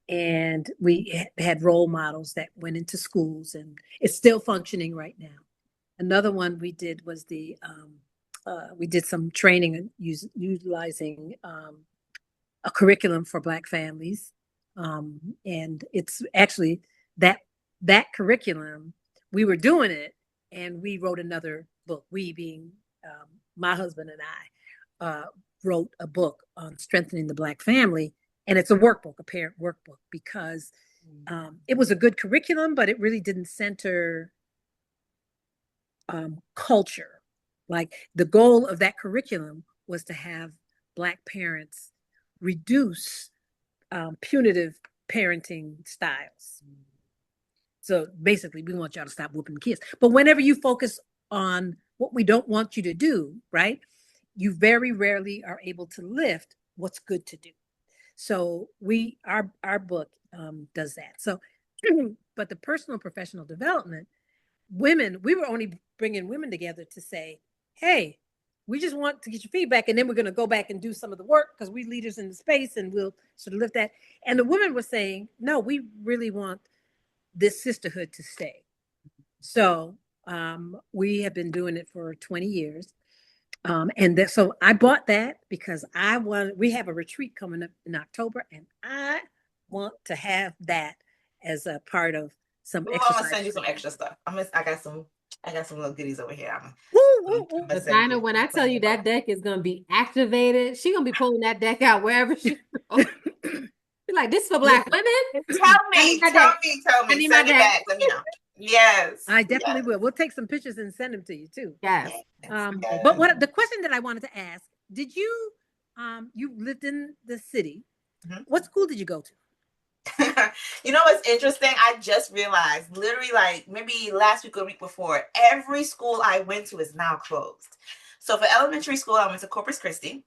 B: And we had role models that went into schools, and it's still functioning right now. Another one we did was we did some training utilizing a curriculum for Black families. And it's actually that curriculum, we were doing it, and we wrote another book. We being my husband and I wrote a book on strengthening the Black family. And it's a workbook, a parent workbook, because it was a good curriculum, but it really didn't center culture. Like the goal of that curriculum was to have Black parents reduce punitive parenting styles. So basically, we want y'all to stop whooping the kids. But whenever you focus on what we don't want you to do, right, you very rarely are able to lift what's good to do. So our book does that. So, but the personal professional development, women, we were only bringing women together to say, hey, we just want to get your feedback, and then we're going to go back and do some of the work because we're leaders in the space, and we'll sort of lift that. And the women were saying, no, we really want this sisterhood to stay. So we have been doing it for 20 years. So I bought that because we have a retreat coming up in October, and I want to have that as a part of some exercise.
C: I'm gonna send you some extra stuff. I got some little goodies over here.
D: Mothyna, when I tell you that deck is gonna be activated, she's gonna be pulling that deck out wherever she goes. You're like, this is for Black women?
C: Tell me. Send it back. Let me know. Yes.
B: I definitely will. We'll take some pictures and send them to you too.
D: Yes.
B: But the question that I wanted to ask, did you lived in the city? What school did you go to?
C: You know what's interesting? I just realized, literally like maybe last week or the week before, every school I went to is now closed. So for elementary school, I went to Corpus Christi.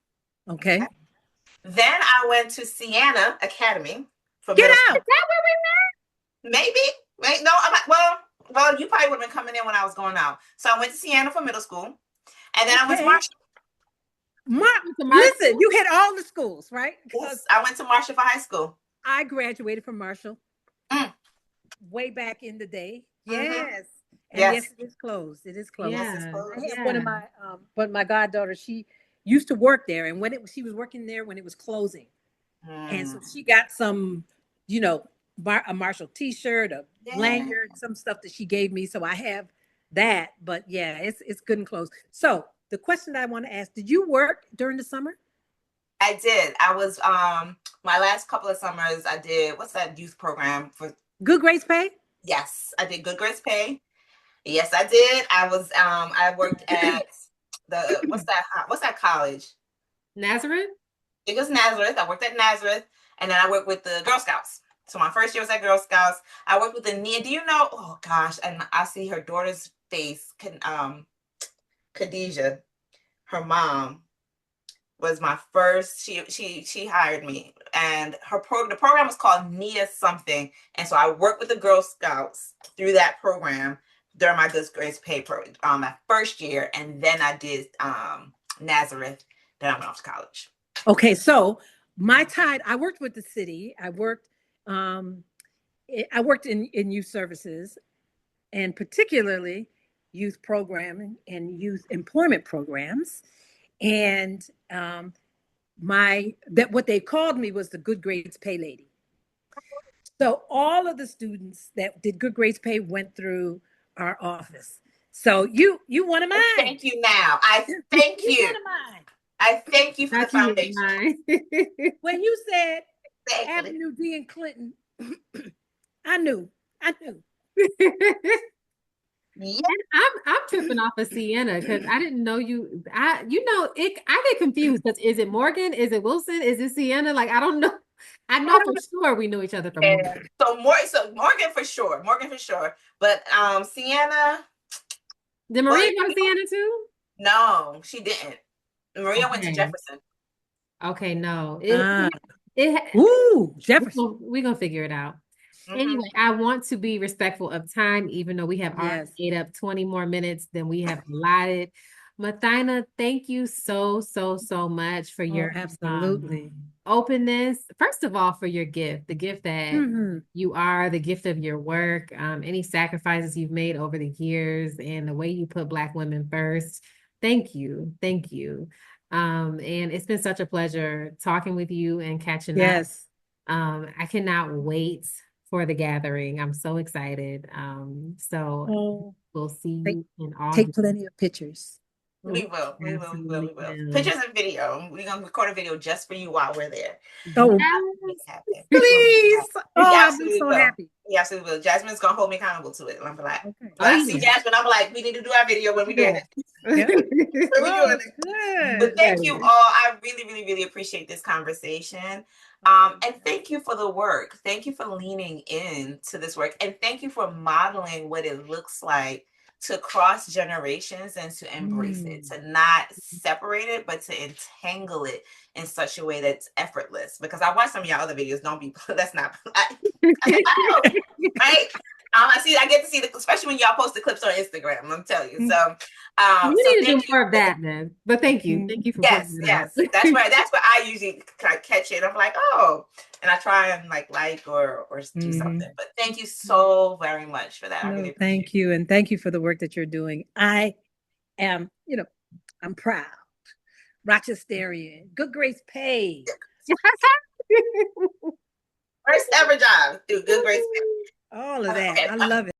B: Okay.
C: Then I went to Siena Academy.
B: Get out!
D: Is that where we met?
C: Maybe. Wait, no, well, you probably would have been coming in when I was going out. So I went to Siena for middle school, and then I went to Marshall.
B: Listen, you hit all the schools, right?
C: Yes, I went to Marshall for high school.
B: I graduated from Marshall way back in the day. Yes. And yes, it is closed. It is closed.
D: Yeah.
B: I have one of my goddaughter, she used to work there, and she was working there when it was closing. And so she got some, a Marshall t-shirt, a lanyard, some stuff that she gave me. So I have that, but yeah, it's good and close. So the question that I want to ask, did you work during the summer?
C: I did. I was, my last couple of summers, I did, what's that youth program for?
B: Good Grades Pay?
C: Yes, I did Good Grades Pay. Yes, I did. I was, I worked at what's that college?
D: Nazareth?
C: It was Nazareth. I worked at Nazareth, and then I worked with the Girl Scouts. So my first year was at Girl Scouts. I worked with the Nia. Do you know? Oh gosh, and I see her daughter's face. Khadijah, her mom, was my first. She hired me, and the program was called Nia something. And so I worked with the Girl Scouts through that program during my Good Grades Pay my first year, and then I did Nazareth. Then I went off to college.
B: Okay, so I worked with the city. I worked in youth services, and particularly youth programming and youth employment programs. And what they called me was the Good Grades Pay lady. So all of the students that did Good Grades Pay went through our office. So you one of mine.
C: Thank you now. I thank you.
B: One of mine.
C: I thank you for the foundation.
B: When you said
C: Exactly.
B: Avenue D and Clinton, I knew.
C: Yeah.
D: I'm tripping off of Sienna because I didn't know you. I get confused because is it Morgan? Is it Wilson? Is it Sienna? Like I don't know. I know for sure we knew each other from Morgan.
C: So Morgan for sure. But Sienna.
D: Did Maria go to Sienna too?
C: No, she didn't. Maria went to Jefferson.
D: Okay, no.
B: Jefferson.
D: We're gonna figure it out. Anyway, I want to be respectful of time, even though we have already ate up 20 more minutes than we have allotted. Mothyna, thank you so much for your
B: absolutely
D: openness. First of all, for your gift, the gift that you are, the gift of your work, any sacrifices you've made over the years, and the way you put Black women first. Thank you. And it's been such a pleasure talking with you and catching up. I cannot wait for the gathering. I'm so excited. We'll see you in August.
B: Take plenty of pictures.
C: We will. Pictures and video. We're gonna record a video just for you while we're there.
B: Oh, please! I'm so happy.
C: We absolutely will. Jasmine's gonna hold me accountable to it. I'm like, when I see Jasmine, I'm like, we need to do our video when we're doing it. But thank you all. I really appreciate this conversation. And thank you for the work. Thank you for leaning into this work. And thank you for modeling what it looks like to cross generations and to embrace it, to not separate it, but to entangle it in such a way that's effortless. Because I watched some of y'all other videos. That's not right. I get to see especially when y'all post the clips on Instagram. I'm telling you. So,
D: you need to do more of that, then. But thank you for
C: yes. That's where I usually catch it. I'm like, oh, and I try and like or do something. But thank you so very much for that. I really
B: thank you, and thank you for the work that you're doing. I am, I'm proud. Rochesterian, Good Grades Pay.
C: First ever job through Good Grades Pay.
B: All of that. I love it.